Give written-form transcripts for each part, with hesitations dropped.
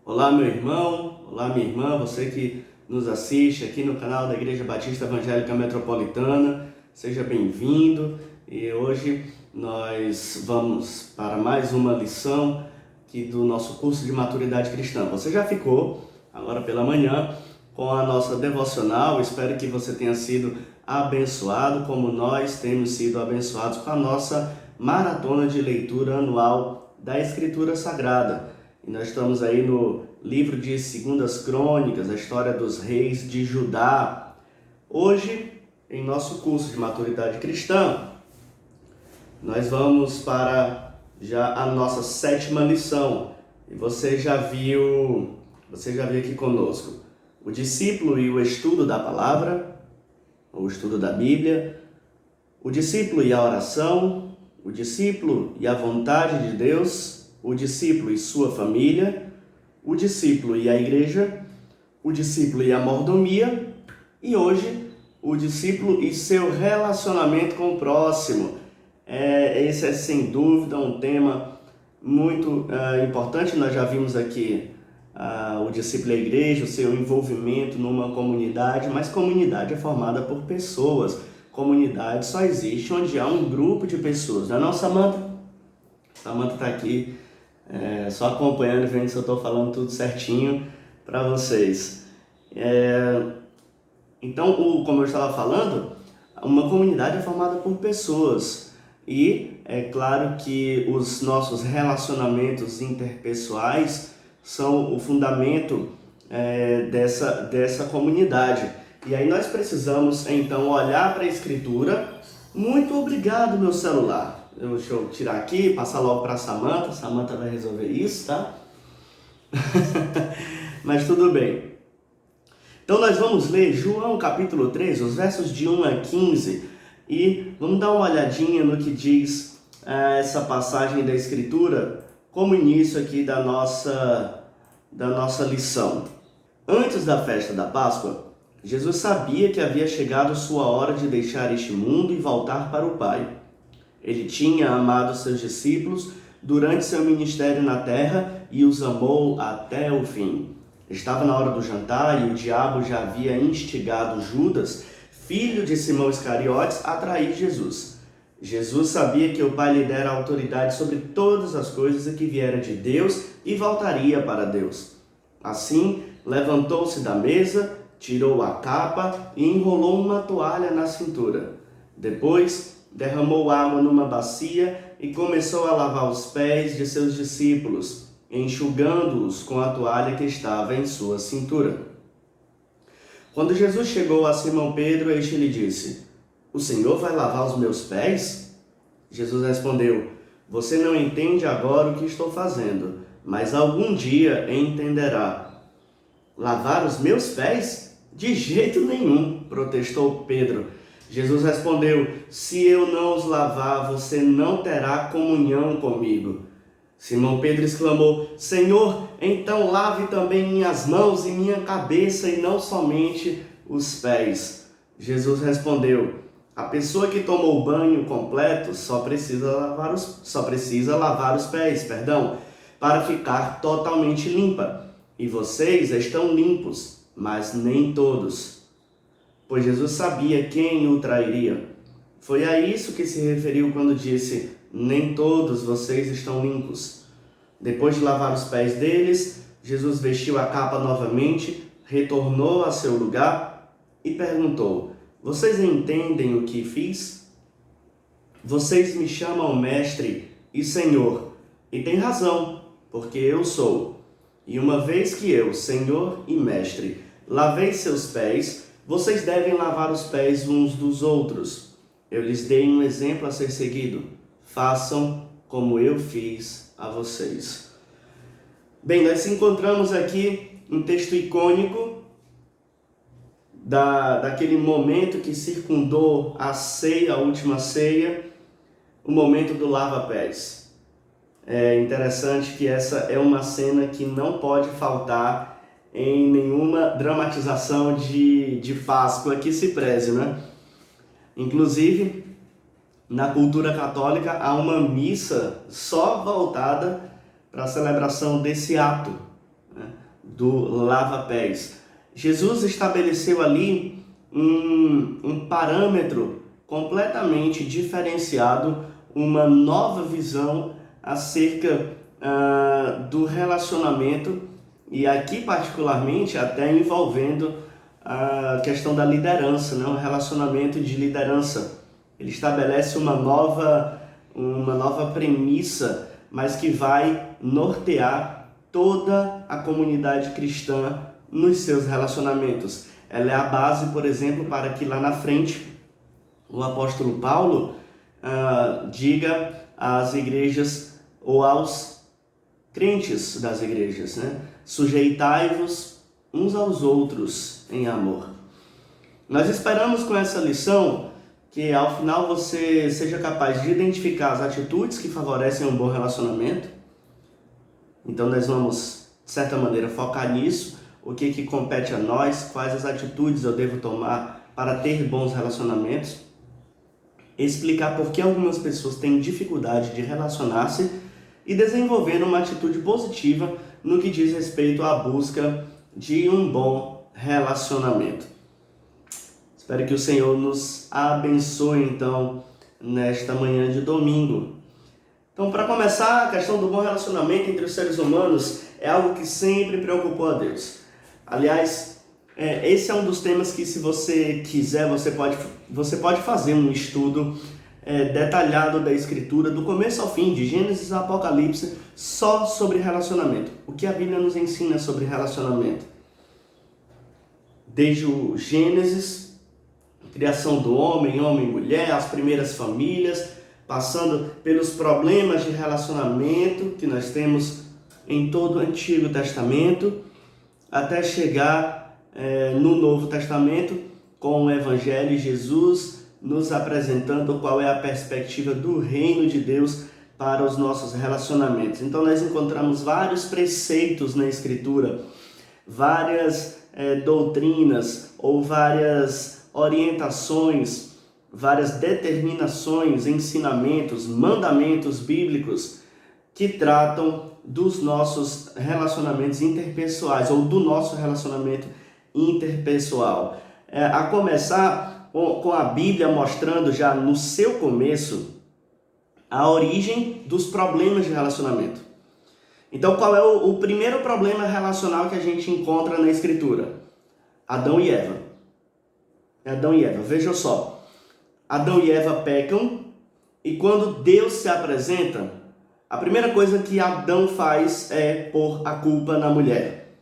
Olá, meu irmão, olá, minha irmã, você que nos assiste aqui no canal da Igreja Batista Evangélica Metropolitana, seja bem-vindo. E hoje nós vamos para mais uma lição aqui do nosso curso de maturidade cristã. Você já ficou, agora pela manhã, com a nossa devocional. Espero que você tenha sido abençoado, como nós temos sido abençoados com a nossa maratona de leitura anual da Escritura Sagrada. E nós estamos aí no livro de 2 Crônicas, a história dos reis de Judá. Hoje, em nosso curso de maturidade cristã, nós vamos para já a nossa 7ª lição. E você já viu aqui conosco o discípulo e o estudo da palavra, o estudo da Bíblia, o discípulo e a oração, o discípulo e a vontade de Deus, o discípulo e sua família, o discípulo e a igreja, o discípulo e a mordomia, e hoje o discípulo e seu relacionamento com o próximo. Esse é sem dúvida um tema muito importante. Nós já vimos aqui o discípulo e a igreja, o seu envolvimento numa comunidade, mas comunidade é formada por pessoas. Comunidade só existe onde há um grupo de pessoas. Não é não, Samantha? Samantha está aqui só acompanhando e vendo se eu estou falando tudo certinho para vocês. Então, como eu estava falando, uma comunidade é formada por pessoas. E é claro que os nossos relacionamentos interpessoais são o fundamento dessa comunidade. E aí nós precisamos, então, olhar para a Escritura. Muito obrigado, meu celular. Deixa eu tirar aqui, passar logo para a Samantha. Samantha vai resolver isso, tá? Mas tudo bem. Então nós vamos ler João capítulo 3, os versos de 1 a 15. E vamos dar uma olhadinha no que diz essa passagem da Escritura como início aqui da nossa lição. Antes da festa da Páscoa, Jesus sabia que havia chegado sua hora de deixar este mundo e voltar para o Pai. Ele tinha amado seus discípulos durante seu ministério na terra e os amou até o fim. Estava na hora do jantar e o diabo já havia instigado Judas, filho de Simão Iscariotes, a trair Jesus. Jesus sabia que o Pai lhe dera autoridade sobre todas as coisas e que viera de Deus e voltaria para Deus. Assim, levantou-se da mesa, tirou a capa e enrolou uma toalha na cintura. Depois, derramou água numa bacia e começou a lavar os pés de seus discípulos, enxugando-os com a toalha que estava em sua cintura. Quando Jesus chegou a Simão Pedro, este lhe disse: "O Senhor vai lavar os meus pés?" Jesus respondeu: "Você não entende agora o que estou fazendo, mas algum dia entenderá." "Lavar os meus pés? De jeito nenhum," protestou Pedro. Jesus respondeu: "Se eu não os lavar, você não terá comunhão comigo." Simão Pedro exclamou: "Senhor, então lave também minhas mãos e minha cabeça e não somente os pés." Jesus respondeu: "A pessoa que tomou banho completo só precisa lavar os pés, para ficar totalmente limpa. E vocês estão limpos, mas nem todos." Pois Jesus sabia quem o trairia. Foi a isso que se referiu quando disse: "Nem todos vocês estão limpos." Depois de lavar os pés deles, Jesus vestiu a capa novamente, retornou a seu lugar e perguntou: "Vocês entendem o que fiz? Vocês me chamam mestre e senhor, e têm razão, porque eu sou. E uma vez que eu, senhor e mestre, lavei seus pés, vocês devem lavar os pés uns dos outros. Eu lhes dei um exemplo a ser seguido. Façam como eu fiz a vocês." Bem, nós encontramos aqui um texto icônico daquele momento que circundou a ceia, a última ceia, o momento do lava-pés. É interessante que essa é uma cena que não pode faltar em nenhuma dramatização de Páscoa que se preze, né? Inclusive, na cultura católica, há uma missa só voltada para a celebração desse ato, né? do lava-pés. Jesus estabeleceu ali um parâmetro completamente diferenciado, uma nova visão acerca do relacionamento, e aqui particularmente até envolvendo a questão da liderança, né? Um relacionamento de liderança. Ele estabelece uma nova premissa, mas que vai nortear toda a comunidade cristã nos seus relacionamentos. Ela é a base, por exemplo, para que lá na frente o apóstolo Paulo diga às igrejas ou aos crentes das igrejas, né? Sujeitai-vos uns aos outros em amor. Nós esperamos com essa lição que ao final você seja capaz de identificar as atitudes que favorecem um bom relacionamento. Então nós vamos, de certa maneira, focar nisso, o que compete a nós, quais as atitudes eu devo tomar para ter bons relacionamentos, explicar por que algumas pessoas têm dificuldade de relacionar-se e desenvolver uma atitude positiva no que diz respeito à busca de um bom relacionamento. Espero que o Senhor nos abençoe, então, nesta manhã de domingo. Então, para começar, a questão do bom relacionamento entre os seres humanos é algo que sempre preocupou a Deus. Aliás, esse é um dos temas que, se você quiser, você pode fazer um estudo detalhado da Escritura, do começo ao fim, de Gênesis a Apocalipse, só sobre relacionamento. O que a Bíblia nos ensina sobre relacionamento? Desde o Gênesis, criação do homem e mulher, as primeiras famílias, passando pelos problemas de relacionamento que nós temos em todo o Antigo Testamento, até chegar no Novo Testamento, com o Evangelho e Jesus nos apresentando qual é a perspectiva do reino de Deus para os nossos relacionamentos. Então nós encontramos vários preceitos na Escritura, várias doutrinas ou várias orientações, várias determinações, ensinamentos, mandamentos bíblicos que tratam dos nossos relacionamentos interpessoais ou do nosso relacionamento interpessoal. A começar com a Bíblia mostrando já no seu começo a origem dos problemas de relacionamento. Então, qual é o primeiro problema relacional que a gente encontra na Escritura? Adão e Eva. Adão e Eva, vejam só. Adão e Eva pecam e quando Deus se apresenta, a primeira coisa que Adão faz é pôr a culpa na mulher.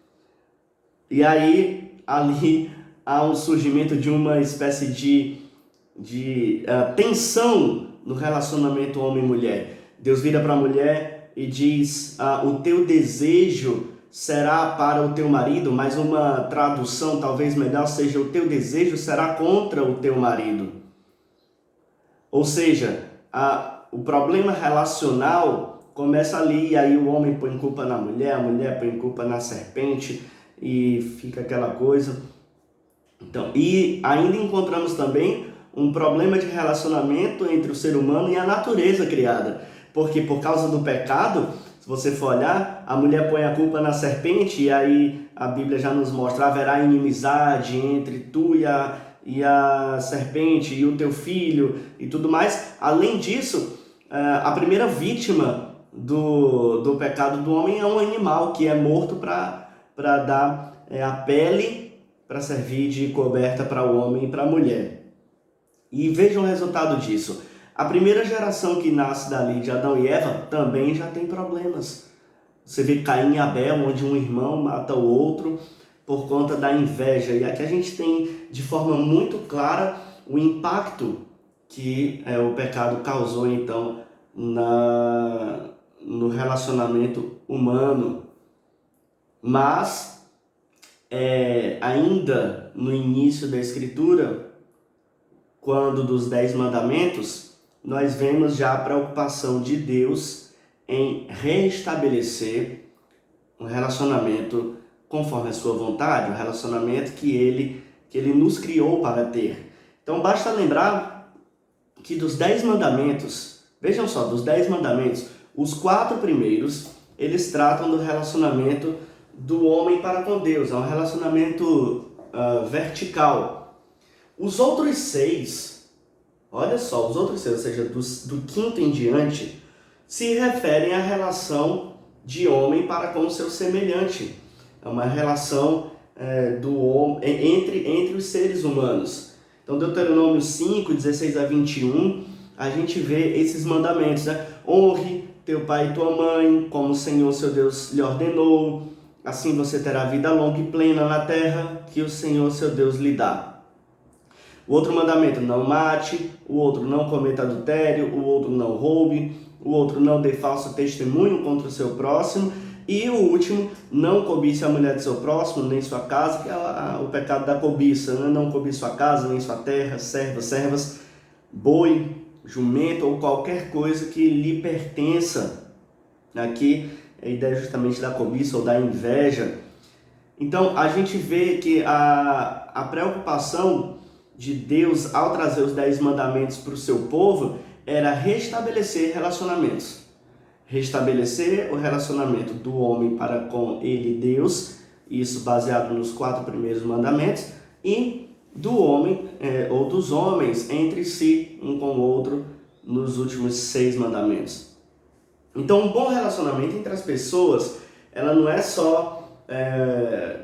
E aí, ali há um surgimento de uma espécie de tensão no relacionamento homem-mulher. Deus vira para a mulher e diz, o teu desejo será para o teu marido, mas uma tradução talvez melhor seja, o teu desejo será contra o teu marido. Ou seja, o problema relacional começa ali, e aí o homem põe culpa na mulher, a mulher põe culpa na serpente, e fica aquela coisa. Então, e ainda encontramos também um problema de relacionamento entre o ser humano e a natureza criada. Porque por causa do pecado, se você for olhar, a mulher põe a culpa na serpente, e aí a Bíblia já nos mostra, haverá inimizade entre tu e a serpente e o teu filho e tudo mais. Além disso, a primeira vítima do pecado do homem é um animal que é morto para dar a pele para servir de coberta para o homem e para a mulher. E vejam o resultado disso. A primeira geração que nasce dali de Adão e Eva também já tem problemas. Você vê Caim e Abel, onde um irmão mata o outro por conta da inveja. E aqui a gente tem de forma muito clara o impacto que o pecado causou então no relacionamento humano. Mas ainda no início da Escritura, quando dos 10 mandamentos, nós vemos já a preocupação de Deus em restabelecer um relacionamento conforme a sua vontade, um relacionamento que ele nos criou para ter. Então basta lembrar que dos 10 mandamentos, vejam só, dos 10 mandamentos, os 4 primeiros, eles tratam do relacionamento do homem para com Deus, é um relacionamento vertical. Os outros 6, olha só, os outros 6, ou seja, do quinto em diante, se referem à relação de homem para com o seu semelhante. É uma relação do homem entre os seres humanos. Então, Deuteronômio 5, 16 a 21, a gente vê esses mandamentos, né? Honre teu pai e tua mãe, como o Senhor seu Deus lhe ordenou. Assim você terá vida longa e plena na terra que o Senhor seu Deus lhe dá. O outro mandamento, não mate. O outro, não cometa adultério. O outro, não roube. O outro, não dê falso testemunho contra o seu próximo. E o último, não cobice a mulher do seu próximo, nem sua casa, que é o pecado da cobiça, né? Não cobice sua casa, nem sua terra, servas, boi, jumento ou qualquer coisa que lhe pertença. Aqui a ideia justamente da cobiça ou da inveja. Então a gente vê que a preocupação de Deus ao trazer os 10 mandamentos para o seu povo era restabelecer relacionamentos. Restabelecer o relacionamento do homem para com ele, Deus, isso baseado nos 4 primeiros mandamentos, e do homem, ou dos homens entre si, um com o outro, nos últimos 6 mandamentos. Então, um bom relacionamento entre as pessoas, ela não é só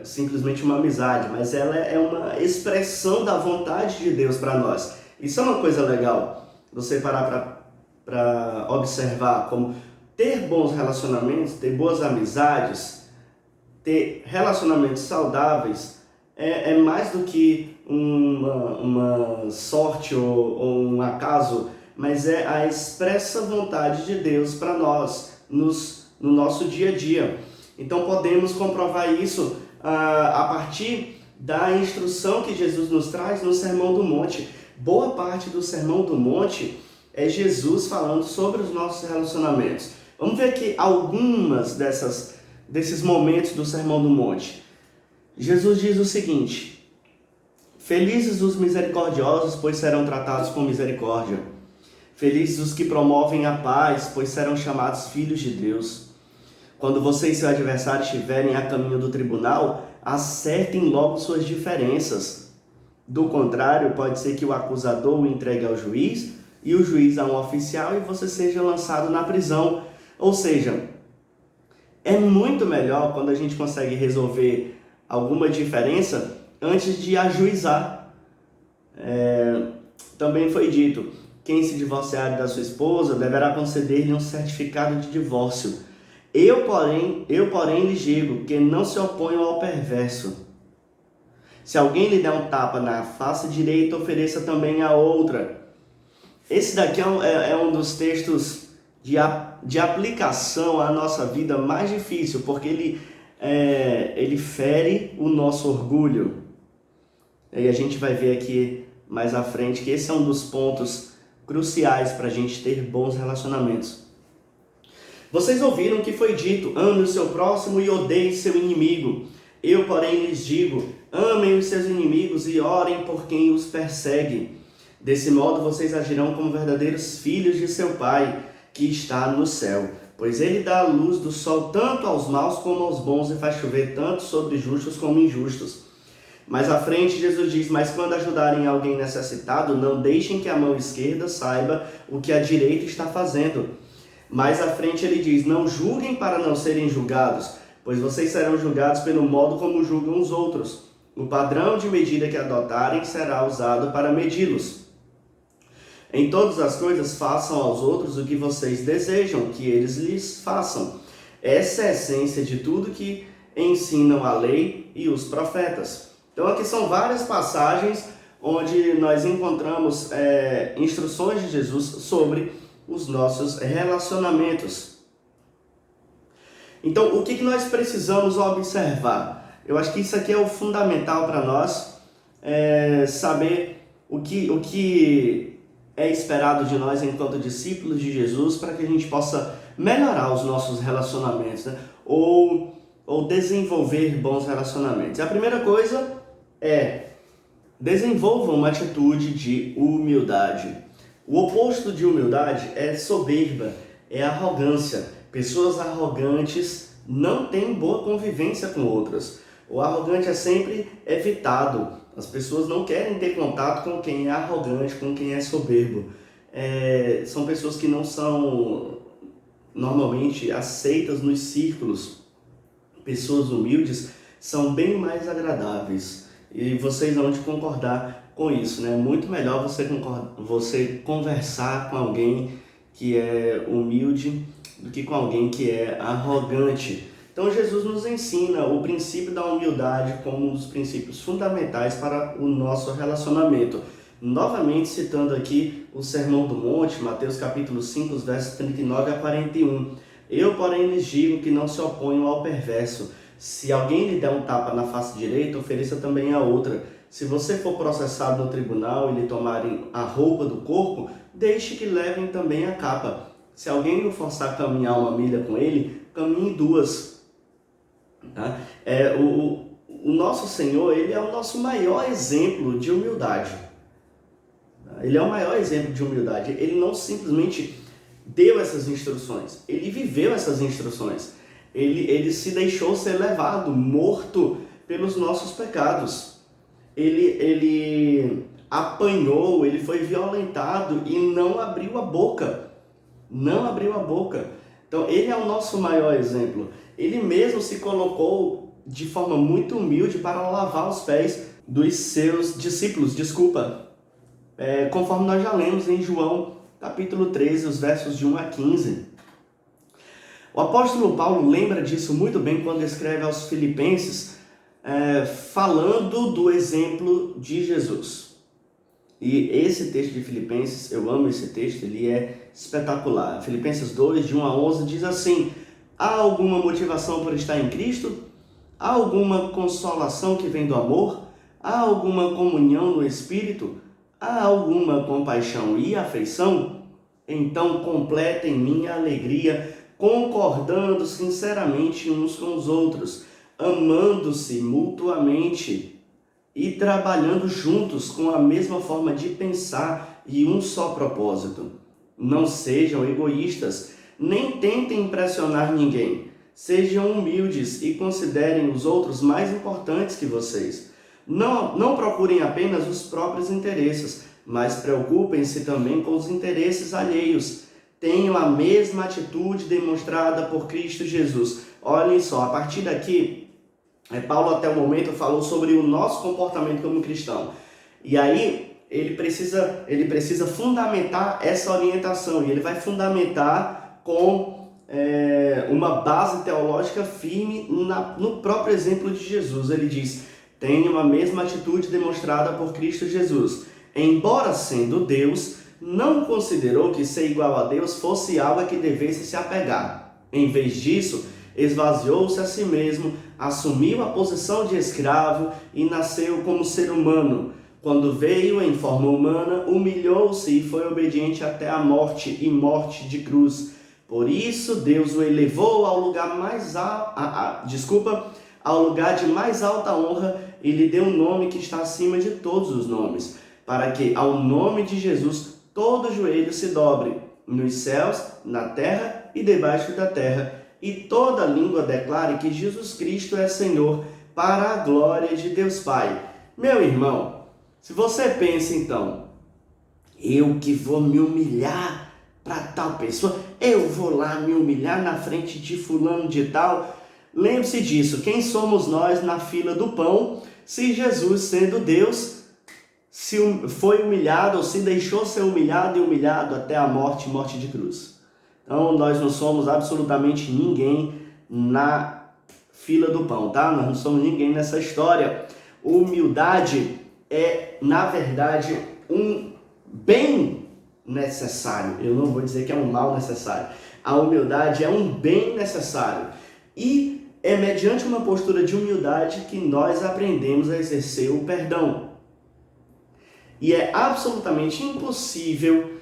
simplesmente uma amizade, mas ela é uma expressão da vontade de Deus para nós. Isso é uma coisa legal, você parar para observar como ter bons relacionamentos, ter boas amizades, ter relacionamentos saudáveis é mais do que uma sorte ou um acaso, mas é a expressa vontade de Deus para nós no nosso dia a dia. Então podemos comprovar isso a partir da instrução que Jesus nos traz no Sermão do Monte. Boa parte do Sermão do Monte é Jesus falando sobre os nossos relacionamentos. Vamos ver aqui algumas desses momentos do Sermão do Monte. Jesus diz o seguinte: felizes os misericordiosos, pois serão tratados com misericórdia. Felizes os que promovem a paz, pois serão chamados filhos de Deus. Quando você e seu adversário estiverem a caminho do tribunal, acertem logo suas diferenças. Do contrário, pode ser que o acusador o entregue ao juiz e o juiz a um oficial e você seja lançado na prisão. Ou seja, é muito melhor quando a gente consegue resolver alguma diferença antes de ajuizar. Também foi dito, quem se divorciar da sua esposa deverá conceder-lhe um certificado de divórcio. Eu, porém, lhes digo que não se oponham ao perverso. Se alguém lhe der um tapa na face direita, ofereça também a outra. Esse daqui é um dos textos de aplicação à nossa vida mais difícil, porque ele fere o nosso orgulho. E a gente vai ver aqui mais à frente que esse é um dos pontos cruciais para a gente ter bons relacionamentos. Vocês ouviram o que foi dito: ame o seu próximo e odeie seu inimigo. Eu, porém, lhes digo: amem os seus inimigos e orem por quem os persegue. Desse modo vocês agirão como verdadeiros filhos de seu Pai, que está no céu. Pois ele dá a luz do sol tanto aos maus como aos bons e faz chover tanto sobre justos como injustos. Mais à frente, Jesus diz: mas quando ajudarem alguém necessitado, não deixem que a mão esquerda saiba o que a direita está fazendo. Mais à frente ele diz: não julguem para não serem julgados, pois vocês serão julgados pelo modo como julgam os outros. O padrão de medida que adotarem será usado para medi-los. Em todas as coisas, façam aos outros o que vocês desejam que eles lhes façam. Essa é a essência de tudo que ensinam a lei e os profetas. Então aqui são várias passagens onde nós encontramos instruções de Jesus sobre os nossos relacionamentos. Então, o que nós precisamos observar? Eu acho que isso aqui é o fundamental para nós, saber o que é esperado de nós enquanto discípulos de Jesus para que a gente possa melhorar os nossos relacionamentos, né? ou desenvolver bons relacionamentos. A primeira coisa é: desenvolvam uma atitude de humildade. O oposto de humildade é soberba, é arrogância. Pessoas arrogantes não tem boa convivência com outras. O arrogante é sempre evitado. As pessoas não querem ter contato com quem é arrogante, com quem é soberbo. São pessoas que não são normalmente aceitas nos círculos. Pessoas humildes são bem mais agradáveis. E vocês vão concordar com isso, né? Muito melhor você conversar com alguém que é humilde do que com alguém que é arrogante. Então Jesus nos ensina o princípio da humildade como um dos princípios fundamentais para o nosso relacionamento. Novamente citando aqui o Sermão do Monte, Mateus capítulo 5, os versos 39 a 41. Eu, porém, lhes digo que não se oponham ao perverso. Se alguém lhe der um tapa na face direita, ofereça também a outra. Se você for processado no tribunal e lhe tomarem a roupa do corpo, deixe que levem também a capa. Se alguém o forçar a caminhar 1 milha com ele, caminhe 2. Tá? O nosso Senhor, Ele é o nosso maior exemplo de humildade. Ele é o maior exemplo de humildade. Ele não simplesmente deu essas instruções, Ele viveu essas instruções. Ele se deixou ser levado, morto pelos nossos pecados. Ele apanhou, ele foi violentado e não abriu a boca. Não abriu a boca. Então, ele é o nosso maior exemplo. Ele mesmo se colocou de forma muito humilde para lavar os pés dos seus discípulos, conforme nós já lemos em João capítulo 13, os versos de 1 a 15. O apóstolo Paulo lembra disso muito bem quando escreve aos Filipenses, falando do exemplo de Jesus. E esse texto de Filipenses, eu amo esse texto, ele é espetacular. Filipenses 2, de 1 a 11, diz assim: há alguma motivação por estar em Cristo? Há alguma consolação que vem do amor? Há alguma comunhão no Espírito? Há alguma compaixão e afeição? Então completem minha alegria, concordando sinceramente uns com os outros, amando-se mutuamente e trabalhando juntos com a mesma forma de pensar e um só propósito. Não sejam egoístas, nem tentem impressionar ninguém. Sejam humildes e considerem os outros mais importantes que vocês. Não procurem apenas os próprios interesses, mas preocupem-se também com os interesses alheios. Tenham a mesma atitude demonstrada por Cristo Jesus. Olhem só, a partir daqui, Paulo até o momento falou sobre o nosso comportamento como cristão. E aí ele precisa fundamentar essa orientação. E ele vai fundamentar com uma base teológica firme no próprio exemplo de Jesus. Ele diz: tenham a mesma atitude demonstrada por Cristo Jesus. Embora sendo Deus, não considerou que ser igual a Deus fosse algo a que devesse se apegar. Em vez disso, esvaziou-se a si mesmo, assumiu a posição de escravo e nasceu como ser humano. Quando veio em forma humana, humilhou-se e foi obediente até a morte e morte de cruz. Por isso, Deus o elevou ao lugar ao lugar de mais alta honra e lhe deu um nome que está acima de todos os nomes, para que ao nome de Jesus todo joelho se dobre, nos céus, na terra e debaixo da terra, e toda língua declare que Jesus Cristo é Senhor, para a glória de Deus Pai. Meu irmão, se você pensa então, eu que vou me humilhar para tal pessoa, eu vou lá me humilhar na frente de fulano de tal, lembre-se disso, quem somos nós na fila do pão, se Jesus, sendo Deus, foi humilhado ou se deixou ser humilhado e humilhado até a morte de cruz. Então nós não somos absolutamente ninguém na fila do pão, tá? Nós não somos ninguém nessa história. Humildade é, na verdade, um bem necessário. Eu não vou dizer que é um mal necessário. A humildade é um bem necessário. E é mediante uma postura de humildade que nós aprendemos a exercer o perdão. E é absolutamente impossível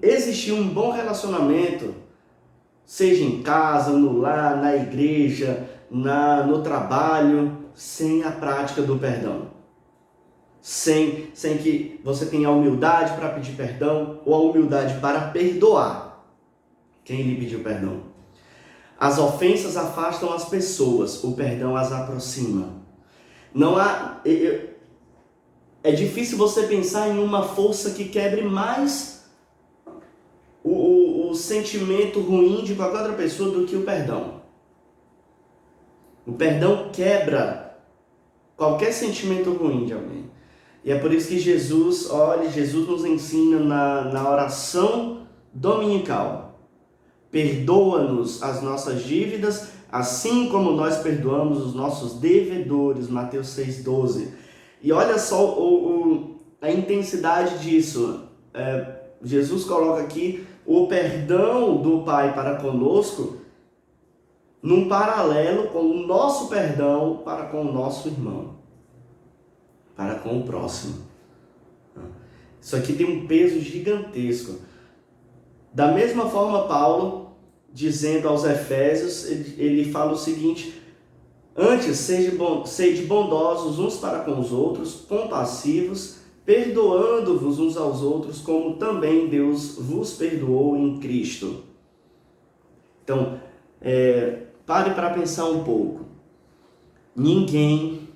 existir um bom relacionamento, seja em casa, no lar, na igreja, no trabalho, sem a prática do perdão. Sem que você tenha a humildade para pedir perdão ou a humildade para perdoar quem lhe pediu perdão. As ofensas afastam as pessoas, o perdão as aproxima. Não há... É difícil você pensar em uma força que quebre mais o sentimento ruim de qualquer outra pessoa do que o perdão. O perdão quebra qualquer sentimento ruim de alguém. E é por isso que Jesus nos ensina na oração dominical. Perdoa-nos as nossas dívidas, assim como nós perdoamos os nossos devedores, Mateus 6,12. E olha só a intensidade disso. Jesus coloca aqui o perdão do Pai para conosco num paralelo com o nosso perdão para com o nosso irmão, para com o próximo. Isso aqui tem um peso gigantesco. Da mesma forma, Paulo, dizendo aos Efésios, ele fala o seguinte: antes, sede bondosos uns para com os outros, compassivos, perdoando-vos uns aos outros, como também Deus vos perdoou em Cristo. Então, pare para pensar um pouco. Ninguém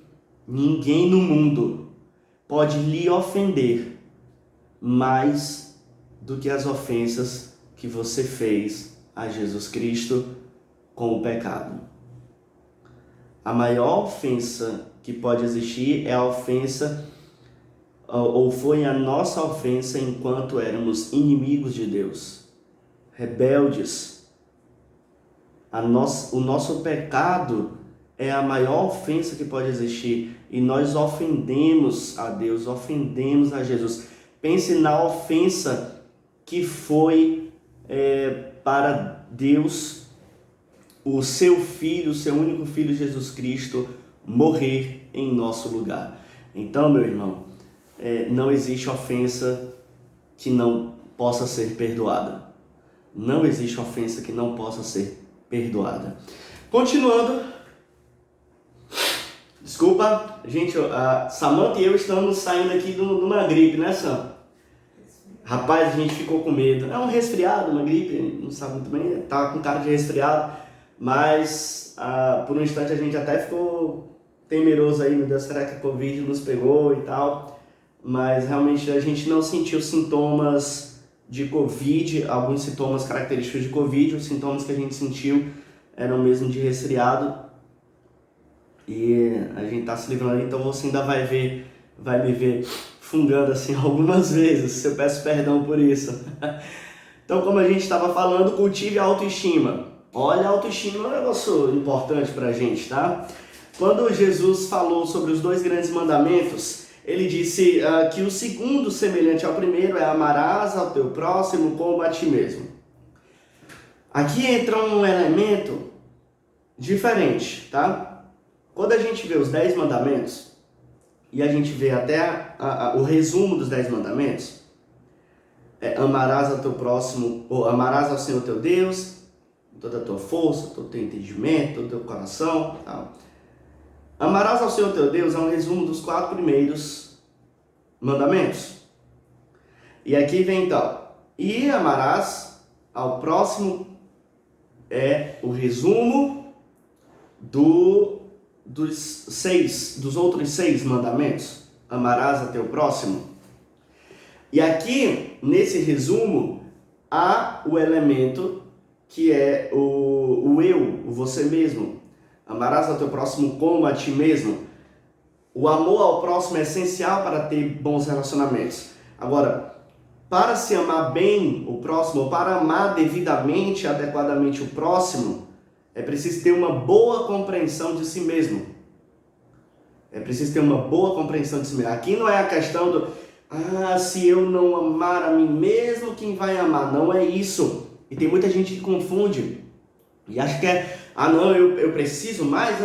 no mundo pode lhe ofender mais do que as ofensas que você fez a Jesus Cristo com o pecado. A maior ofensa que pode existir é a ofensa, ou foi a nossa ofensa enquanto éramos inimigos de Deus, rebeldes. O nosso pecado é a maior ofensa que pode existir, e nós ofendemos a Deus, ofendemos a Jesus. Pense na ofensa que foi para Deus o seu filho, o seu único filho Jesus Cristo, morrer em nosso lugar. Então, meu irmão, não existe ofensa que não possa ser perdoada. Não existe ofensa que não possa ser perdoada. Continuando. Desculpa, gente, a Samantha e eu estamos saindo aqui de uma gripe, né, Sam? Rapaz, a gente ficou com medo. É um resfriado, uma gripe, não sabe muito bem, tá com cara de resfriado, mas por um instante a gente até ficou temeroso aí, meu Deus, será que a Covid nos pegou e tal? Mas realmente a gente não sentiu sintomas de Covid, alguns sintomas característicos de Covid, os sintomas que a gente sentiu eram mesmo de resfriado. E a gente tá se livrando, então você ainda vai me ver fungando assim algumas vezes. Eu peço perdão por isso. Então, como a gente estava falando, cultive a autoestima. Olha, a autoestima é um negócio importante pra gente, tá? Quando Jesus falou sobre os 2 grandes mandamentos, ele disse que o segundo, semelhante ao primeiro, é amarás ao teu próximo como a ti mesmo. Aqui entra um elemento diferente, tá? Quando a gente vê os 10 mandamentos, e a gente vê até o resumo dos 10 mandamentos, amarás ao teu próximo, ou amarás ao Senhor teu Deus, toda a tua força, todo o teu entendimento, todo o teu coração, tal. Amarás ao Senhor teu Deus é um resumo dos 4 primeiros mandamentos. E aqui vem então, e amarás ao próximo é o resumo dos outros 6 mandamentos. Amarás a teu próximo. E aqui, nesse resumo, há o elemento que é o eu, o você mesmo. Amarás ao teu próximo como a ti mesmo. O amor ao próximo é essencial para ter bons relacionamentos. Agora, para se amar bem o próximo, ou para amar devidamente, adequadamente o próximo, é preciso ter uma boa compreensão de si mesmo. É preciso ter uma boa compreensão de si mesmo. Aqui não é a questão do, se eu não amar a mim mesmo, quem vai amar? Não é isso. E tem muita gente que confunde. E acha que eu preciso mais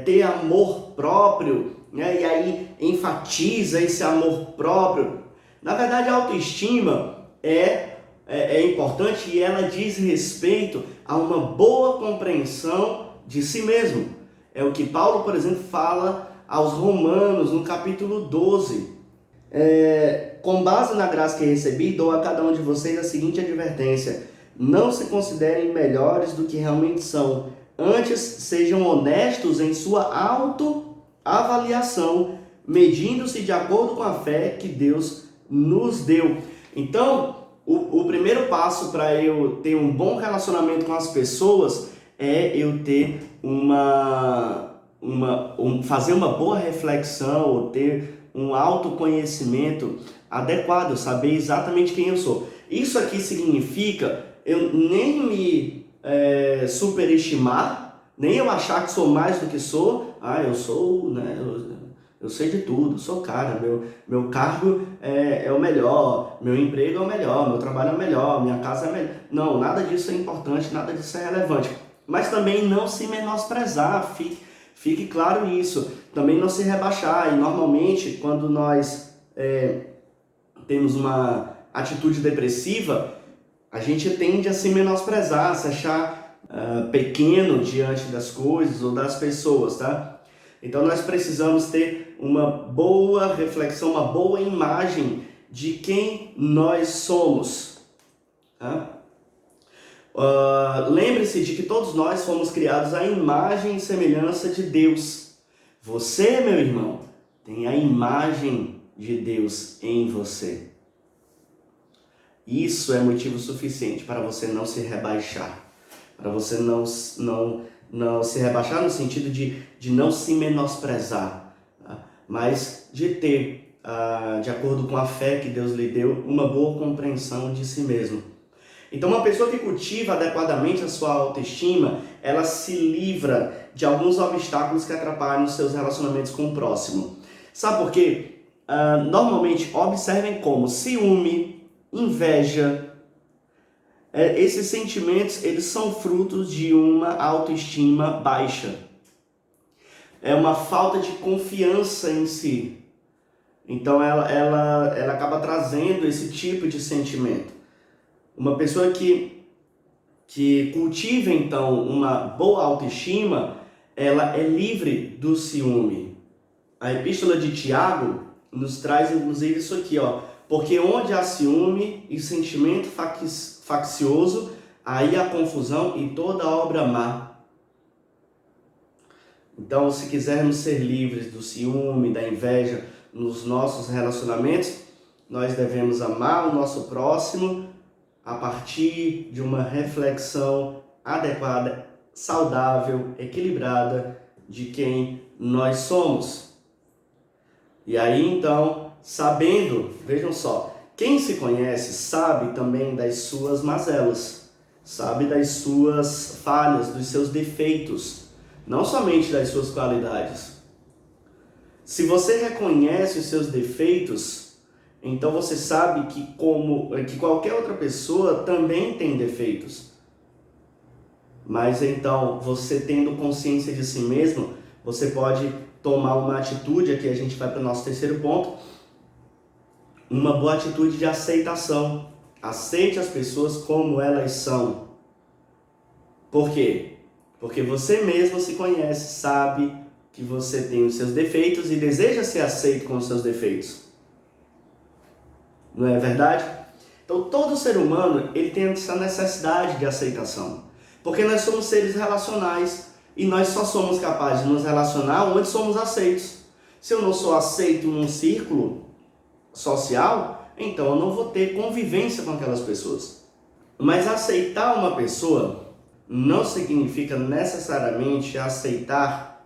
ter amor próprio, né? E aí enfatiza esse amor próprio. Na verdade, a autoestima é importante e ela diz respeito a uma boa compreensão de si mesmo. É o que Paulo, por exemplo, fala aos Romanos, no capítulo 12. Com base na graça que recebi, dou a cada um de vocês a seguinte advertência: Não se considerem melhores do que realmente são. Antes, sejam honestos em sua autoavaliação, medindo-se de acordo com a fé que Deus nos deu. Então, o primeiro passo para eu ter um bom relacionamento com as pessoas é eu ter fazer uma boa reflexão, ou ter um autoconhecimento adequado, saber exatamente quem eu sou. Isso aqui significa eu nem me superestimar, nem eu achar que sou mais do que sou. Eu sou, né? Eu sei de tudo, sou cara, meu cargo é o melhor, meu emprego é o melhor, meu trabalho é o melhor, minha casa é a melhor. Não, nada disso é importante, nada disso é relevante. Mas também não se menosprezar, fique claro isso. Também não se rebaixar. E normalmente, quando nós temos uma atitude depressiva, a gente tende a se menosprezar, a se achar pequeno diante das coisas ou das pessoas, tá? Então nós precisamos ter uma boa reflexão, uma boa imagem de quem nós somos, tá? Lembre-se de que todos nós fomos criados à imagem e semelhança de Deus. Você, meu irmão, tem a imagem de Deus em você. Isso é motivo suficiente para você não se rebaixar, para você não se rebaixar no sentido de não se menosprezar, tá? Mas de ter, de acordo com a fé que Deus lhe deu, uma boa compreensão de si mesmo. Então, uma pessoa que cultiva adequadamente a sua autoestima, ela se livra de alguns obstáculos que atrapalham os seus relacionamentos com o próximo. Sabe por quê? Normalmente, observem como ciúme, inveja, esses sentimentos, eles são frutos de uma autoestima baixa. É uma falta de confiança em si. Então, ela acaba trazendo esse tipo de sentimento. Uma pessoa que cultiva, então, uma boa autoestima, ela é livre do ciúme. A epístola de Tiago nos traz, inclusive, isso aqui, ó. Porque onde há ciúme e sentimento faccioso, aí há confusão e toda obra má. Então, se quisermos ser livres do ciúme, da inveja nos nossos relacionamentos, nós devemos amar o nosso próximo a partir de uma reflexão adequada, saudável, equilibrada de quem nós somos. E aí, então, sabendo, vejam só, quem se conhece sabe também das suas mazelas, sabe das suas falhas, dos seus defeitos, não somente das suas qualidades. Se você reconhece os seus defeitos, então você sabe que qualquer outra pessoa também tem defeitos. Mas então, você tendo consciência de si mesmo, você pode tomar uma atitude, aqui a gente vai para o nosso terceiro ponto, uma boa atitude de aceitação. Aceite as pessoas como elas são. Por quê? Porque você mesmo se conhece, sabe que você tem os seus defeitos e deseja ser aceito com os seus defeitos. Não é verdade? Então todo ser humano ele tem essa necessidade de aceitação. Porque nós somos seres relacionais e nós só somos capazes de nos relacionar onde somos aceitos. Se eu não sou aceito em um círculo social, então eu não vou ter convivência com aquelas pessoas. Mas aceitar uma pessoa não significa necessariamente aceitar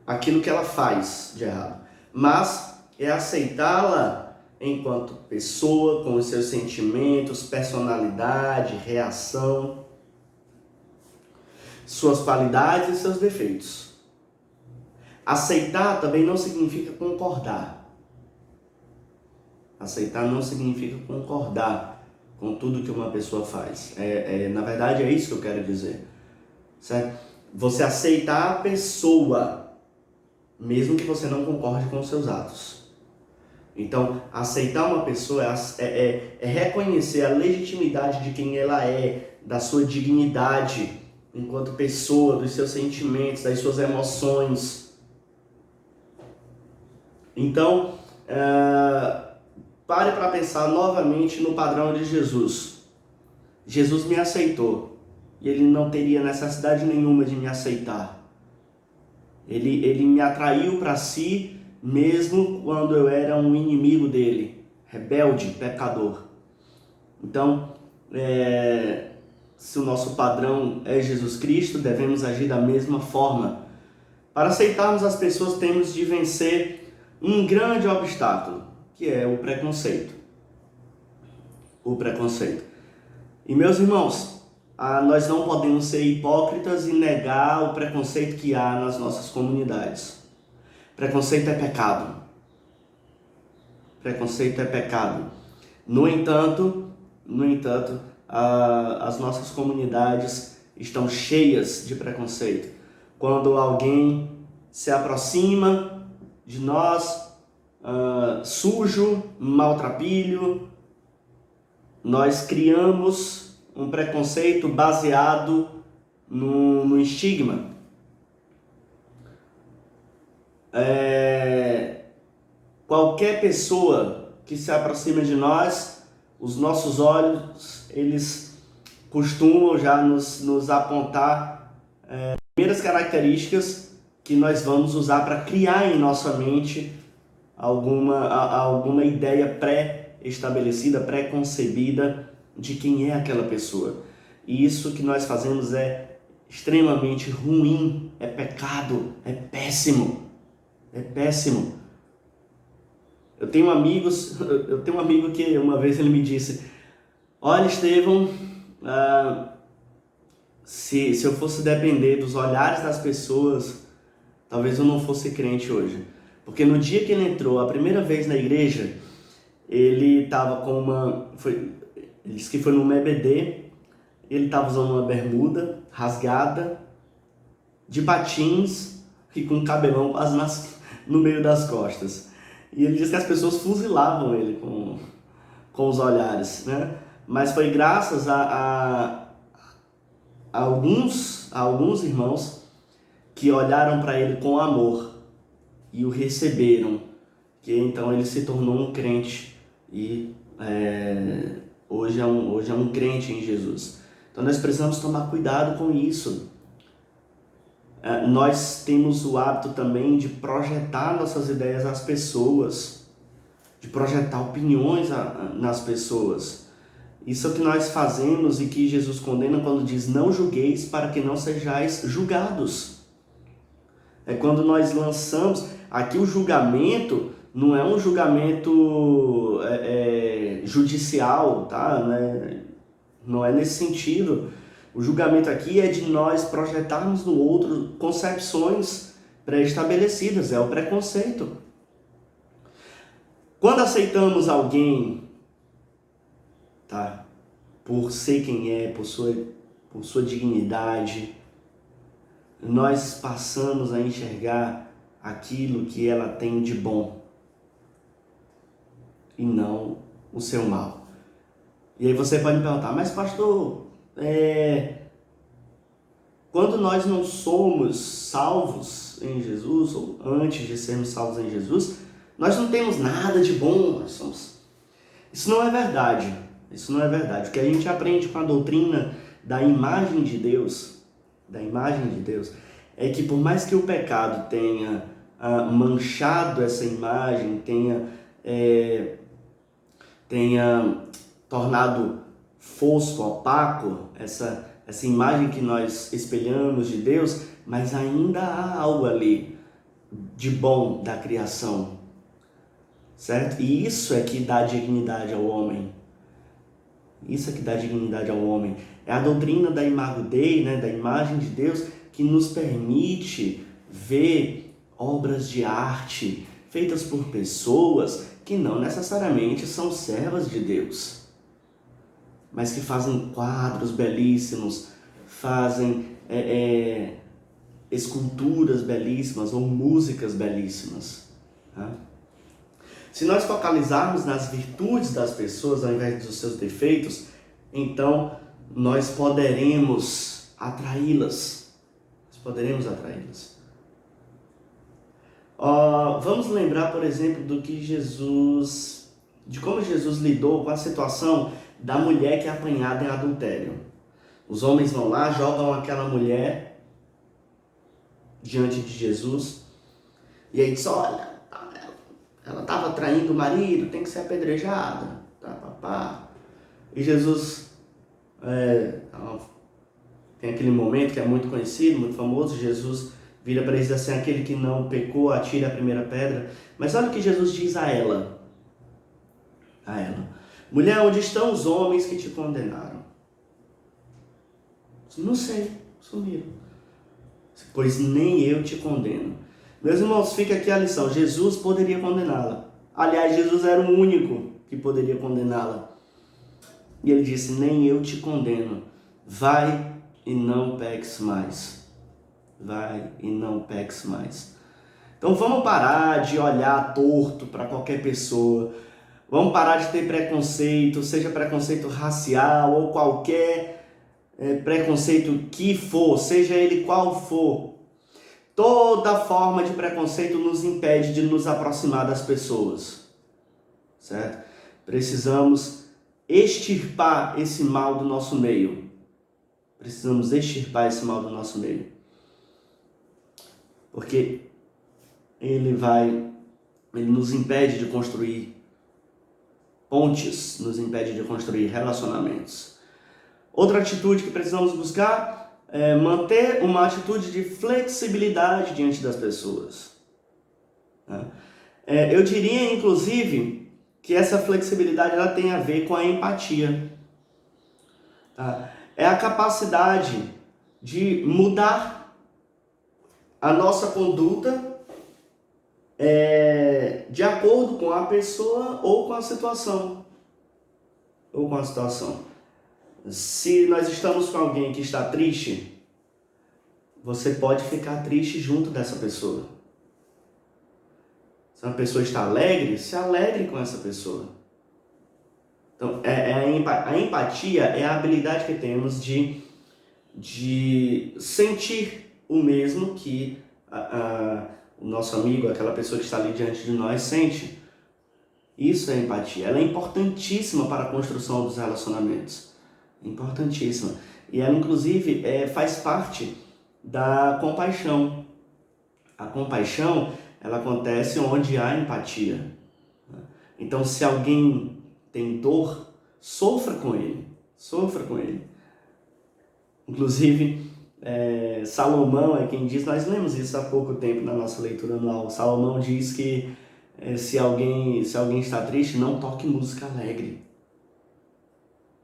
aquilo que ela faz de errado, mas é aceitá-la enquanto pessoa, com os seus sentimentos, personalidade, reação, suas qualidades e seus defeitos. Aceitar também não significa concordar. Aceitar não significa concordar com tudo que uma pessoa faz. Na verdade, é isso que eu quero dizer. Certo? Você aceitar a pessoa, mesmo que você não concorde com os seus atos. Então, aceitar uma pessoa é reconhecer a legitimidade de quem ela é, da sua dignidade enquanto pessoa, dos seus sentimentos, das suas emoções. Então, pare para pensar novamente no padrão de Jesus. Jesus me aceitou e ele não teria necessidade nenhuma de me aceitar. Ele me atraiu para si mesmo quando eu era um inimigo dele, rebelde, pecador. Então, se o nosso padrão é Jesus Cristo, devemos agir da mesma forma. Para aceitarmos as pessoas, temos de vencer um grande obstáculo, que é o preconceito. O preconceito. E meus irmãos, nós não podemos ser hipócritas e negar o preconceito que há nas nossas comunidades. Preconceito é pecado. Preconceito é pecado. No entanto, as nossas comunidades estão cheias de preconceito. Quando alguém se aproxima de nós, sujo, maltrapilho, nós criamos um preconceito baseado no estigma. Qualquer pessoa que se aproxima de nós, os nossos olhos, eles costumam já nos apontar primeiras características que nós vamos usar para criar em nossa mente alguma ideia pré-estabelecida, pré-concebida de quem é aquela pessoa. E isso que nós fazemos é extremamente ruim, é pecado, é péssimo. É péssimo. Eu tenho um amigo que uma vez ele me disse: olha, Estevão, se eu fosse depender dos olhares das pessoas, talvez eu não fosse crente hoje. Porque no dia que ele entrou a primeira vez na igreja, ele estava ele disse que foi num EBD, ele estava usando uma bermuda rasgada, de patins e com um cabelão quase no meio das costas. E ele disse que as pessoas fuzilavam ele com os olhares, né? Mas foi graças a alguns irmãos que olharam para ele com amor e o receberam, que então ele se tornou um crente e hoje é um crente em Jesus. Então nós precisamos tomar cuidado com isso. Nós temos o hábito também de projetar nossas ideias às pessoas, de projetar opiniões nas pessoas. Isso é o que nós fazemos e que Jesus condena quando diz: não julgueis para que não sejais julgados. É quando nós lançamos, aqui o julgamento não é um julgamento judicial, tá? Não é nesse sentido. O julgamento aqui é de nós projetarmos no outro concepções pré-estabelecidas, é o preconceito. Quando aceitamos alguém, tá, por ser quem é, por sua dignidade, nós passamos a enxergar aquilo que ela tem de bom e não o seu mal. E aí você pode me perguntar: mas pastor, quando nós não somos salvos em Jesus, ou antes de sermos salvos em Jesus, nós não temos nada de bom. Isso não é verdade. Isso não é verdade. O que a gente aprende com a doutrina da imagem de Deus, é que por mais que o pecado tenha manchado essa imagem, tenha tornado fosco, opaco essa imagem que nós espelhamos de Deus, mas ainda há algo ali de bom da criação, certo? E isso é que dá dignidade ao homem. Isso é que dá dignidade ao homem. É a doutrina da Imago Dei, né, da imagem de Deus, que nos permite ver obras de arte feitas por pessoas que não necessariamente são servas de Deus, mas que fazem quadros belíssimos, fazem esculturas belíssimas ou músicas belíssimas. Tá? Se nós focalizarmos nas virtudes das pessoas ao invés dos seus defeitos, então nós poderemos atraí-las. Vamos lembrar, por exemplo, do que Jesus de como Jesus lidou com a situação da mulher que é apanhada em adultério. Os homens vão lá, jogam aquela mulher diante de Jesus, e aí diz, olha, ela estava traindo o marido, tem que ser apedrejada. Tá, papá. E Jesus tem aquele momento que é muito conhecido, muito famoso, Jesus vira para eles e diz assim, aquele que não pecou, atire a primeira pedra. Mas olha o que Jesus diz a ela. Mulher, onde estão os homens que te condenaram? Não sei, sumiram. Pois nem eu te condeno. Meus irmãos, fica aqui a lição. Jesus poderia condená-la. Aliás, Jesus era o único que poderia condená-la. E ele disse, nem eu te condeno. Vai e não peques mais. Vai e não peques mais. Então vamos parar de olhar torto para qualquer pessoa. Vamos parar de ter preconceito, seja preconceito racial ou qualquer preconceito que for, seja ele qual for. Toda forma de preconceito nos impede de nos aproximar das pessoas, certo? Precisamos extirpar esse mal do nosso meio. Precisamos extirpar esse mal do nosso meio. Porque ele nos impede de construir pontes, nos impede de construir relacionamentos. Outra atitude que precisamos buscar é manter uma atitude de flexibilidade diante das pessoas. Eu diria, inclusive, que essa flexibilidade ela tem a ver com a empatia. É a capacidade de mudar a nossa conduta de acordo com a pessoa ou com a situação. Se nós estamos com alguém que está triste, você pode ficar triste junto dessa pessoa. Se uma pessoa está alegre, se alegre com essa pessoa. Então, a empatia é a habilidade que temos de sentir o mesmo que o nosso amigo, aquela pessoa que está ali diante de nós, sente. Isso é empatia. Ela é importantíssima para a construção dos relacionamentos. Importantíssima. E ela, inclusive, faz parte da compaixão. A compaixão, ela acontece onde há empatia. Então, se alguém tem dor, sofra com ele. Sofra com ele. Inclusive, Salomão é quem diz, nós lemos isso há pouco tempo na nossa leitura anual. Salomão diz que se alguém está triste, não toque música alegre.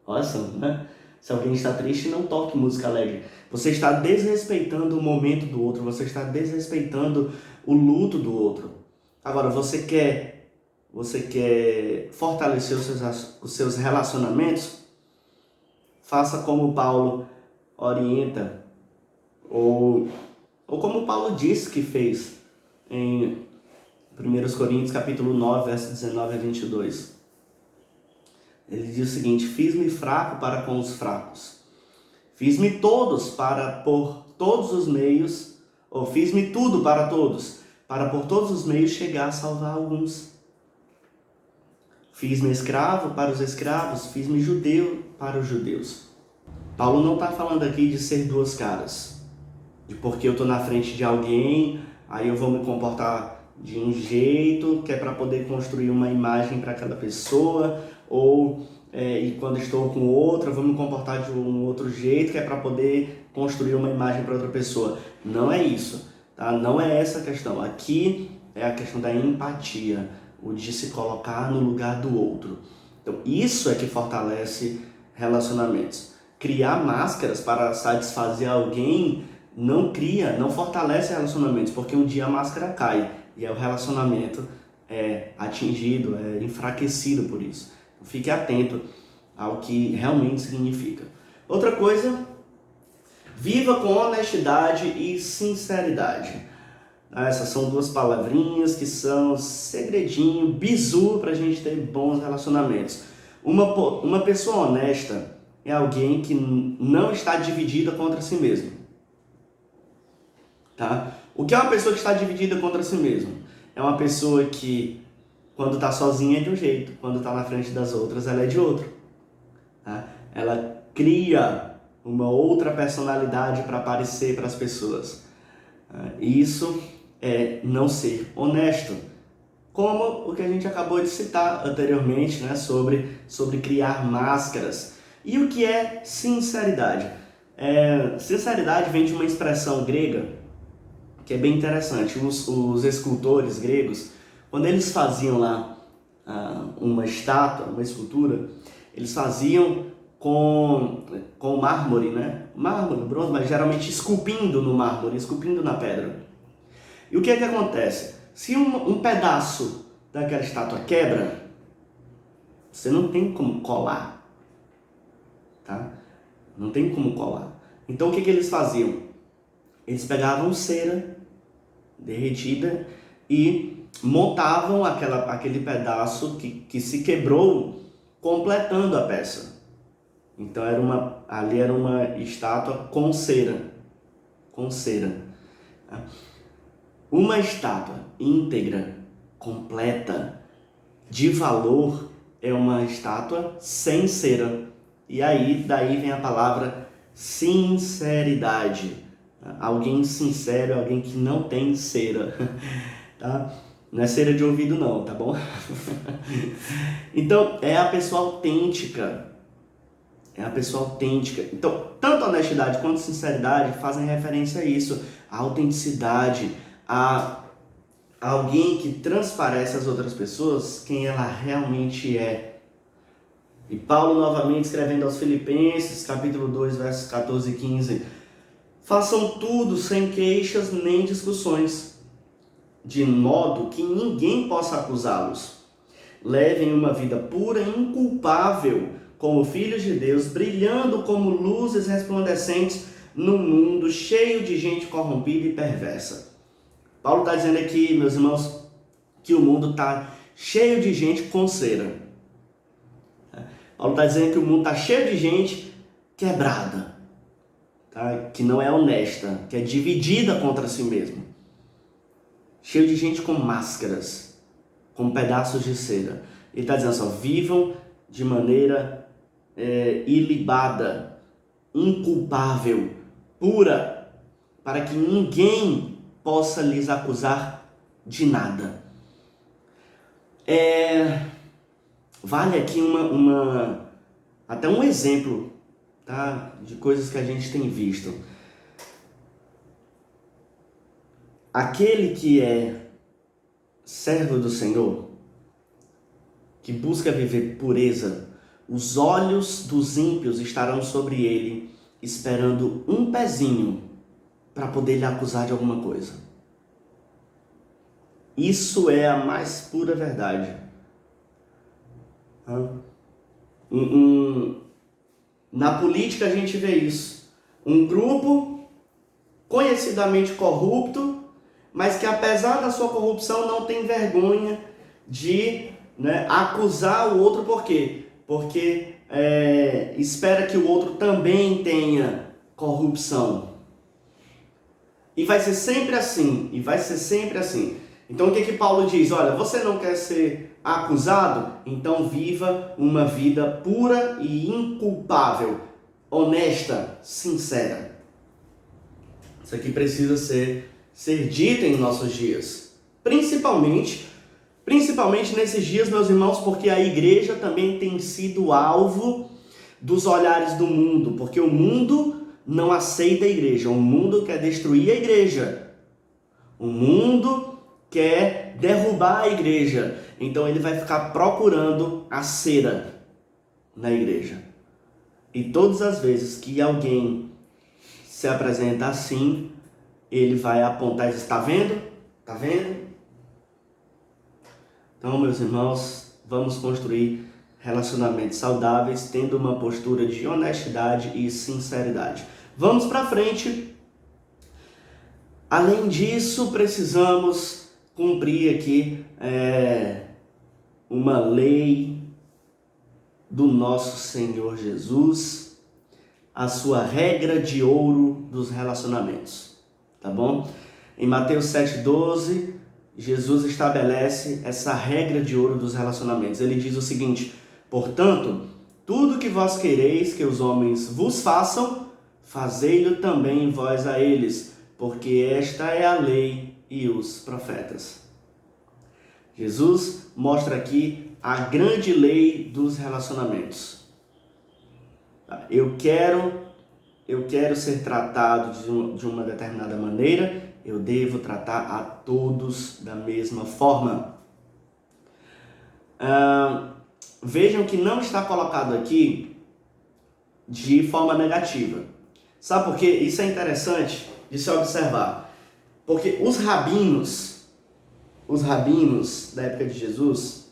Olha só, né? Se alguém está triste, não toque música alegre. Você está desrespeitando o momento do outro, você está desrespeitando o luto do outro. Agora, você quer fortalecer os seus relacionamentos? Faça como Paulo orienta, ou como Paulo disse que fez em 1 Coríntios capítulo 9, versos 19 a 22. Ele diz o seguinte, fiz-me fraco para com os fracos, fiz-me todos para por todos os meios, ou fiz-me tudo para todos, para por todos os meios chegar a salvar alguns. Fiz-me escravo para os escravos, fiz-me judeu para os judeus. Paulo não está falando aqui de ser duas caras, de porque eu estou na frente de alguém, aí eu vou me comportar de um jeito que é para poder construir uma imagem para aquela pessoa, ou e quando estou com outra, vou me comportar de um outro jeito que é para poder construir uma imagem para outra pessoa. Não é isso, tá? Não é essa a questão. Aqui é a questão da empatia, o de se colocar no lugar do outro. Então, isso é que fortalece relacionamentos. Criar máscaras para satisfazer alguém não fortalece relacionamentos, porque um dia a máscara cai e o relacionamento é atingido, é enfraquecido por isso. Então, fique atento ao que realmente significa. Outra coisa, viva com honestidade e sinceridade. Essas são duas palavrinhas que são segredinho, bizu para a gente ter bons relacionamentos. Uma pessoa honesta é alguém que não está dividida contra si mesmo. Tá? O que é uma pessoa que está dividida contra si mesmo? É uma pessoa que Quando está sozinha é de um jeito, quando está na frente das outras ela é de outro. Tá? Ela cria uma outra personalidade para aparecer para as pessoas. Isso é não ser honesto. Como o que a gente acabou de citar anteriormente, né, sobre criar máscaras. E o que é sinceridade? Sinceridade vem de uma expressão grega que é bem interessante. Os escultores gregos, quando eles faziam lá uma estátua, uma escultura, eles faziam com mármore, né? Mármore, bronze, mas geralmente esculpindo no mármore, esculpindo na pedra. E o que é que acontece? Se um pedaço daquela estátua quebra, você não tem como colar, tá? Não tem como colar. Então o que eles faziam? Eles pegavam cera derretida e montavam aquele pedaço que se quebrou, completando a peça. Então ali era uma estátua com cera. Com cera. Uma estátua íntegra, completa, de valor, é uma estátua sem cera. E daí vem a palavra sinceridade. Alguém sincero é alguém que não tem cera. Tá? Não é cera de ouvido não, tá bom? Então, é a pessoa autêntica. É a pessoa autêntica. Então, tanto a honestidade quanto a sinceridade fazem referência a isso. A autenticidade, a alguém que transparece às outras pessoas quem ela realmente é. E Paulo novamente escrevendo aos Filipenses, capítulo 2, versos 14 e 15. Façam tudo sem queixas nem discussões, de modo que ninguém possa acusá-los. Levem uma vida pura e inculpável, como filhos de Deus, brilhando como luzes resplandecentes num mundo cheio de gente corrompida e perversa. Paulo está dizendo aqui, meus irmãos, que o mundo está cheio de gente com cera. Paulo está dizendo que o mundo está cheio de gente quebrada, tá? Que não é honesta, que é dividida contra si mesmo. Cheio de gente com máscaras, com pedaços de cera. Ele está dizendo assim, vivam de maneira ilibada, inculpável, pura, para que ninguém possa lhes acusar de nada. Vale aqui até um exemplo, tá? De coisas que a gente tem visto. Aquele que é servo do Senhor, que busca viver pureza, os olhos dos ímpios estarão sobre ele, esperando um pezinho para poder lhe acusar de alguma coisa. Isso é a mais pura verdade. Na política a gente vê isso. Um grupo conhecidamente corrupto, mas que apesar da sua corrupção não tem vergonha de acusar o outro. Por quê? Porque espera que o outro também tenha corrupção. E vai ser sempre assim. Então o que Paulo diz? Olha, você não quer ser acusado? Então viva uma vida pura e inculpável, honesta, sincera. Isso aqui precisa ser dito em nossos dias. Principalmente nesses dias, meus irmãos, porque a igreja também tem sido alvo dos olhares do mundo, porque o mundo não aceita a igreja, o mundo quer destruir a igreja, o mundo quer derrubar a igreja, então ele vai ficar procurando a cera na igreja. E todas as vezes que alguém se apresenta assim, ele vai apontar e dizer, está vendo? Está vendo? Então, meus irmãos, vamos construir relacionamentos saudáveis, tendo uma postura de honestidade e sinceridade. Vamos para frente. Além disso, precisamos cumprir aqui uma lei do nosso Senhor Jesus, a sua regra de ouro dos relacionamentos, tá bom? Em Mateus 7,12, Jesus estabelece essa regra de ouro dos relacionamentos. Ele diz o seguinte: portanto, tudo que vós quereis que os homens vos façam, fazei-lo também vós a eles, porque esta é a lei e os profetas. Jesus mostra aqui a grande lei dos relacionamentos. Eu quero ser tratado de uma determinada maneira, eu devo tratar a todos da mesma forma. Vejam que não está colocado aqui de forma negativa. Sabe por quê? Isso é interessante de se observar. Porque os rabinos da época de Jesus,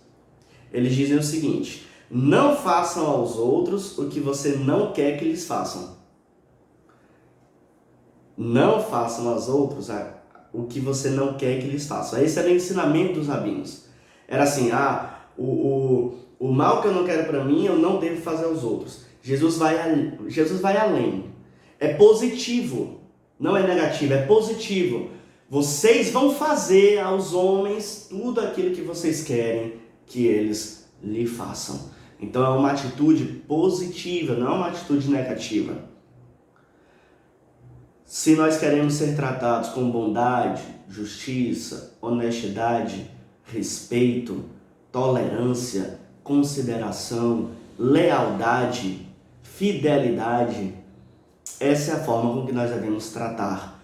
eles dizem o seguinte: não façam aos outros o que você não quer que lhes façam. Não façam aos outros o que você não quer que lhes façam. Esse era o ensinamento dos rabinos. Era assim: o mal que eu não quero para mim, eu não devo fazer aos outros. Jesus vai além. É positivo, não é negativo, é positivo. Vocês vão fazer aos homens tudo aquilo que vocês querem que eles lhe façam. Então é uma atitude positiva, não é uma atitude negativa. Se nós queremos ser tratados com bondade, justiça, honestidade, respeito, tolerância, consideração, lealdade, fidelidade, essa é a forma com que nós devemos tratar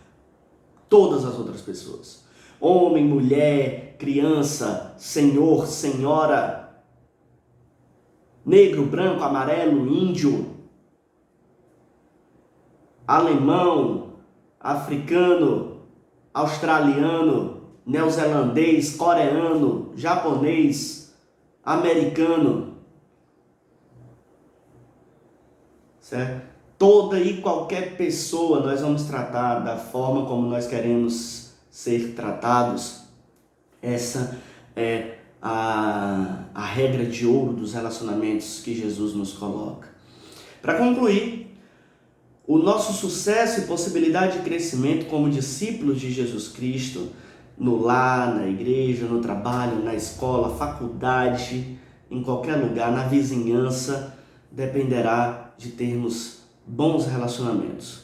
todas as outras pessoas. Homem, mulher, criança, senhor, senhora, negro, branco, amarelo, índio, alemão, africano, australiano, neozelandês, coreano, japonês, americano, certo? Toda e qualquer pessoa nós vamos tratar da forma como nós queremos ser tratados. Essa é a regra de ouro dos relacionamentos que Jesus nos coloca. Para concluir, o nosso sucesso e possibilidade de crescimento como discípulos de Jesus Cristo, no lar, na igreja, no trabalho, na escola, faculdade, em qualquer lugar, na vizinhança, dependerá de termos bons relacionamentos.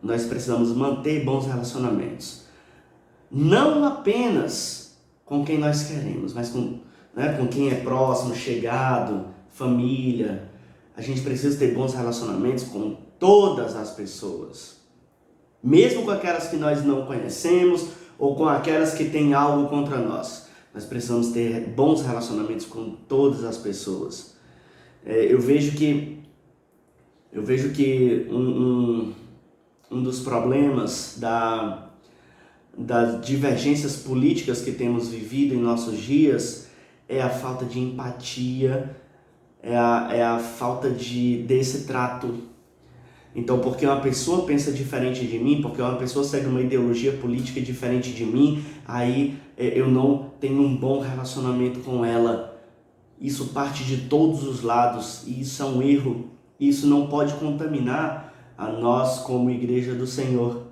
Nós precisamos manter bons relacionamentos. Não apenas com quem nós queremos, mas com quem é próximo, chegado, família. A gente precisa ter bons relacionamentos com todas as pessoas. Mesmo com aquelas que nós não conhecemos ou com aquelas que têm algo contra nós. Nós precisamos ter bons relacionamentos com todas as pessoas. Eu vejo que um dos problemas das divergências políticas que temos vivido em nossos dias é a falta de empatia, é a falta desse trato. Então, porque uma pessoa pensa diferente de mim, porque uma pessoa segue uma ideologia política diferente de mim, aí eu não tenho um bom relacionamento com ela. Isso parte de todos os lados e isso é um erro. Isso não pode contaminar a nós como igreja do Senhor,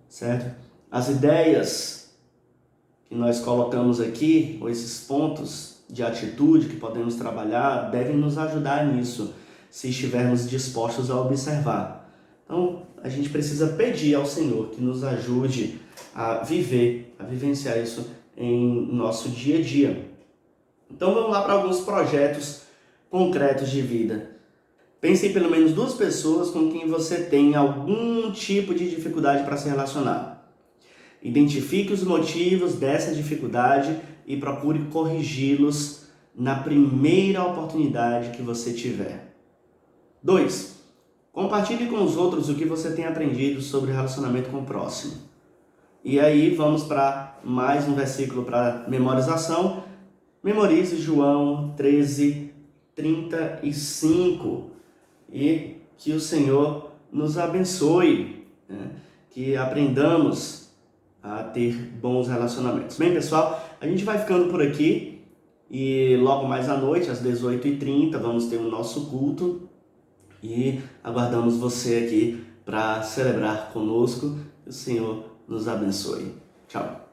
certo? As ideias que nós colocamos aqui, ou esses pontos de atitude que podemos trabalhar, devem nos ajudar nisso, se estivermos dispostos a observar. Então, a gente precisa pedir ao Senhor que nos ajude a vivenciar isso em nosso dia a dia. Então, vamos lá para alguns projetos concretos de vida. Pense em pelo menos 2 pessoas com quem você tem algum tipo de dificuldade para se relacionar. Identifique os motivos dessa dificuldade e procure corrigi-los na primeira oportunidade que você tiver. 2. Compartilhe com os outros o que você tem aprendido sobre relacionamento com o próximo. E aí vamos para mais um versículo para memorização. Memorize João 13:35. E que o Senhor nos abençoe, né? Que aprendamos a ter bons relacionamentos. Bem, pessoal, a gente vai ficando por aqui e logo mais à noite, às 18h30, vamos ter o nosso culto e aguardamos você aqui para celebrar conosco. Que o Senhor nos abençoe. Tchau.